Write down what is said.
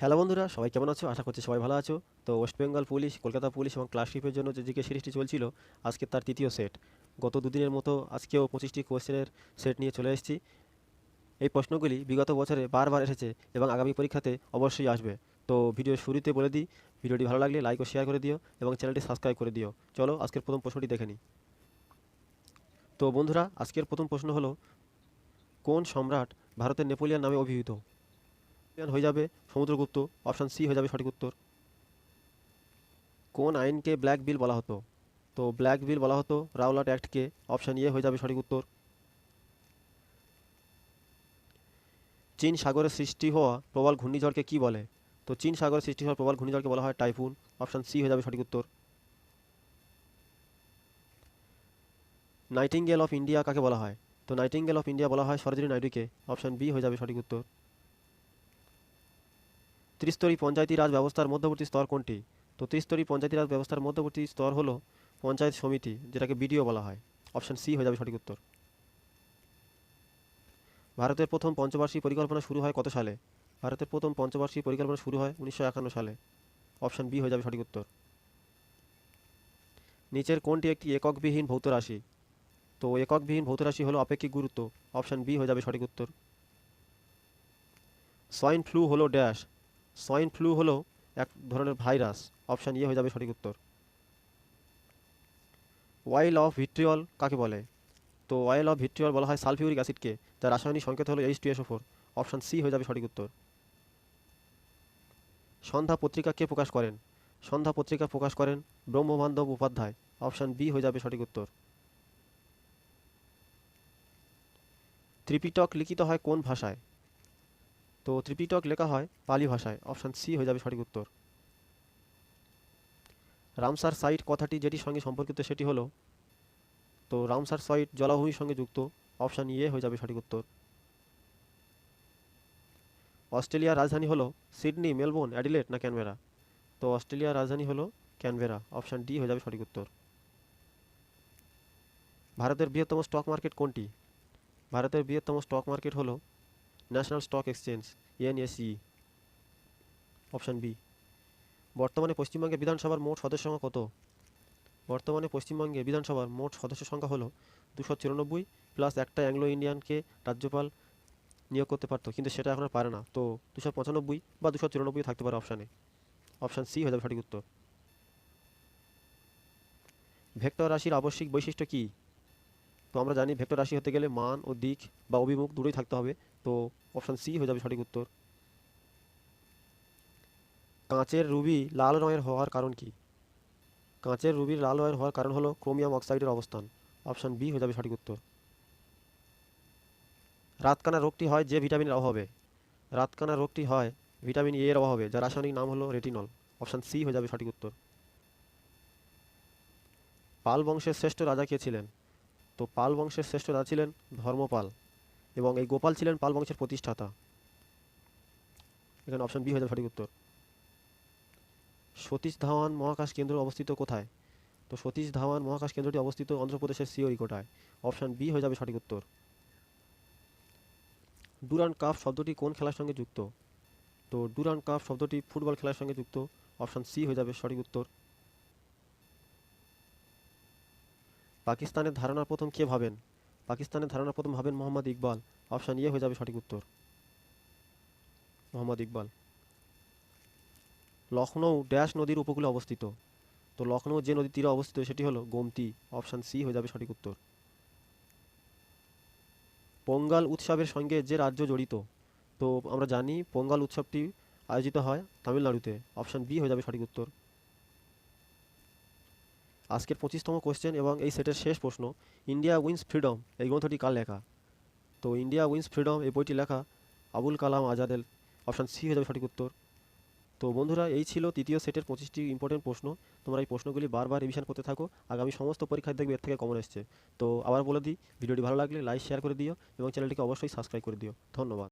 Hello বন্ধুরা, সবাই কেমন আছো? আশা করছি সবাই ভালো আছো। তো West Bengal police, Kolkata police এবং ক্লার্কশিপের জন্য যে জিকে সিরিজটি চলছিল, আজকে তার তৃতীয় সেট। গত দুদিনের মতো আজকেও 25টি কোশ্চেনের সেট নিয়ে চলে এসেছি। এই প্রশ্নগুলি বিগত বছরে বারবার এসেছে এবং আগামী পরীক্ষাতে অবশ্যই আসবে। তো ভিডিওর শুরুতে বলে দিই, ভিডিওটি ভালো লাগলে লাইক ও শেয়ার করে দিও এবং চ্যানেলটি সাবস্ক্রাইব করে দিও। চলো আজকের প্রথম প্রশ্নটি দেখে নিই। তো বন্ধুরা, আজকের প্রথম প্রশ্ন হলো, কোন সম্রাট ভারতের নেপোলিয়ন নামে অভিহিত? হয়ে যাবে সমুদ্রগুপ্ত, অপশান সি হয়ে যাবে সঠিক উত্তর। কোন আইনকে ব্ল্যাক বিল বলা হতো? তো ব্ল্যাক বিল বলা হতো রাওলাট অ্যাক্টকে, অপশান এ হয়ে যাবে সঠিক উত্তর। চীন সাগরে সৃষ্টি হওয়া প্রবল ঘূর্ণিঝড়কে কি বলে? তো চীন সাগরে সৃষ্টি হওয়া প্রবল ঘূর্ণিঝড়কে বলা হয় টাইফুন, অপশান সি হয়ে যাবে সঠিক উত্তর। নাইটিঙ্গেল অফ ইন্ডিয়া কাকে বলা হয়? তো নাইটিঙ্গেল অফ ইন্ডিয়া বলা হয় সরোজিনী নাইডুকে, অপশান বি হয়ে যাবে সঠিক উত্তর। ত্রিস্তরী পঞ্চায়েতি রাজ ব্যবস্থার মধ্যবর্তী স্তর কোনটি? তো ত্রিস্তরী পঞ্চায়েতি রাজ ব্যবস্থার মধ্যবর্তী স্তর হলো পঞ্চায়েত সমিতি, যেটাকে বিডিও বলা হয়, অপশান সি হয়ে যাবে সঠিক উত্তর। ভারতের প্রথম পঞ্চবার্ষিক পরিকল্পনা শুরু হয় কত সালে? ভারতের প্রথম পঞ্চবার্ষিক পরিকল্পনা শুরু হয় 1951 সালে, অপশান বি হয়ে যাবে সঠিক উত্তর। নিচের কোনটি একটি এককবিহীন ভৌত রাশি? তো এককবিহীন ভৌত রাশি হলো আপেক্ষিক গুরুত্ব, অপশান বি হয়ে যাবে সঠিক উত্তর। সোয়াইন ফ্লু হলো ড্যাশ? সোয়াইন ফ্লু হলো এক ধরনের ভাইরাস, অপশান এ হয়ে যাবে সঠিক উত্তর। অয়েল অফ ভিট্রিয়ল কাকে বলে? তো অয়েল অফ ভিট্রিয়ল বলা হয় সালফিউরিক অ্যাসিডকে, যার রাসায়নিক সংকেত হলো H2SO4, অপশান সি হয়ে যাবে সঠিক উত্তর। সন্ধ্যা পত্রিকা কে প্রকাশ করেন? সন্ধ্যা পত্রিকা প্রকাশ করেন ব্রহ্মবান্ধব উপাধ্যায়, অপশান বি হয়ে যাবে সঠিক উত্তর। ত্রিপিটক লিখিত হয় কোন ভাষায়? তো ত্রিপিটক লেখা হয় পালি ভাষায়, অপশান সি হয়ে যাবে সঠিক উত্তর। রামসার সাইট কথাটি যেটির সঙ্গে সম্পর্কিত সেটি হলো, তো রামসার সাইট জলাভূমির সঙ্গে যুক্ত, অপশান এ হয়ে যাবে সঠিক উত্তর। অস্ট্রেলিয়ার রাজধানী হলো সিডনি, মেলবোর্ন, অ্যাডিলেড না ক্যানবেরা? তো অস্ট্রেলিয়ার রাজধানী হলো ক্যানবেরা, অপশান ডি হয়ে যাবে সঠিক উত্তর। ভারতের বৃহত্তম স্টক মার্কেট কোনটি? ভারতের বৃহত্তম স্টক মার্কেট হলো National Stock Exchange, NSE, option B. বর্তমানে পশ্চিমবঙ্গে বিধানসভার মোট সদস্য সংখ্যা কত? বর্তমানে পশ্চিমবঙ্গে বিধানসভার মোট সদস্য সংখ্যা হলো 294, প্লাস একটা অ্যাংলো ইন্ডিয়ানকে রাজ্যপাল নিয়োগ করতে পারতো, কিন্তু সেটা এখন আর পারে না। তো 295 বা 294 থাকতে পারে অপশানে, অপশান সি হয়ে যাবে সঠিক উত্তর। ভেক্টর রাশির আবশ্যিক বৈশিষ্ট্য কী? তো আমরা জানি ভেক্টর রাশি হতে গেলে মান ও দিক বা অভিমুখ দুটোই থাকতে হবে, তো অপশান সি হয়ে যাবে সঠিক উত্তর। কাঁচের রুবি লাল রঙের হওয়ার কারণ কি? কাঁচের রুবির লাল রঙের হওয়ার কারণ হলো ক্রোমিয়াম অক্সাইডের অবস্থান, অপশান বি হয়ে যাবে সঠিক উত্তর। রাতকানা রোগটি হয় যে ভিটামিনের অভাবে? রাতকানা রোগটি হয় ভিটামিন এ এর অভাবে, যার রাসায়নিক নাম হলো রেটিনল, অপশান সি হয়ে যাবে সঠিক উত্তর। পাল বংশের শ্রেষ্ঠ রাজা কে ছিলেন? তো পাল বংশের শ্রেষ্ঠ রাজা ছিলেন ধর্মপাল, এবং এই গোপাল ছিলেন পাল বংশের প্রতিষ্ঠাতা, এখানে অপশান বি হয়ে যাবে সঠিক উত্তর। সতীশ ধাওয়ান মহাকাশ কেন্দ্র অবস্থিত কোথায়? তো সতীশ ধাওয়ান মহাকাশ কেন্দ্রটি অবস্থিত অন্ধ্রপ্রদেশের শ্রীহরিকোটায়, অপশান বি হয়ে যাবে সঠিক উত্তর। ডুরান্ড কাপ শব্দটি কোন খেলার সঙ্গে যুক্ত? তো ডুরান্ড কাপ শব্দটি ফুটবল খেলার সঙ্গে যুক্ত, অপশান সি হয়ে যাবে সঠিক উত্তর। পাকিস্তানের ধারণা প্রথম কে ভাবেন? পাকিস্তানের ধারণা প্রথম ভাবেন মোহাম্মদ ইকবাল, অপশান এ হয়ে যাবে সঠিক উত্তর, মোহাম্মদ ইকবাল। লখনৌ ড্যাশ নদীর উপকূলে অবস্থিত? তো লখনৌ যে নদীর তীরে অবস্থিত সেটি হলো গোমতী, অপশান সি হয়ে যাবে সঠিক উত্তর। পোঙ্গাল উৎসবের সঙ্গে যে রাজ্য জড়িত? তো আমরা জানি পোঙ্গাল উৎসবটি আয়োজিত হয় তামিলনাড়ুতে, অপশান বি হয়ে যাবে সঠিক উত্তর। আজকের 25তম কোশ্চেন এবং এই সেটের শেষ প্রশ্ন, ইন্ডিয়া উইন্স ফ্রিডম এই গ্রন্থটি কার লেখা? তো ইন্ডিয়া উইন্স ফ্রিডম এই বইটি লেখা আবুল কালাম আজাদের, অপশান সি হয়ে যাবে সঠিক উত্তর। তো বন্ধুরা, এই ছিল তৃতীয় সেটের 25টি ইম্পর্টেন্ট প্রশ্ন। তোমরা এই প্রশ্নগুলি বারবার রিভিশন করতে থাকো, আগামী সমস্ত পরীক্ষায় দেখবে এর থেকে কমন এসছে। তো আবার বলে দিই, ভিডিওটি ভালো লাগলে লাইক শেয়ার করে দিও এবং চ্যানেলটিকে অবশ্যই সাবস্ক্রাইব করে দিও। ধন্যবাদ।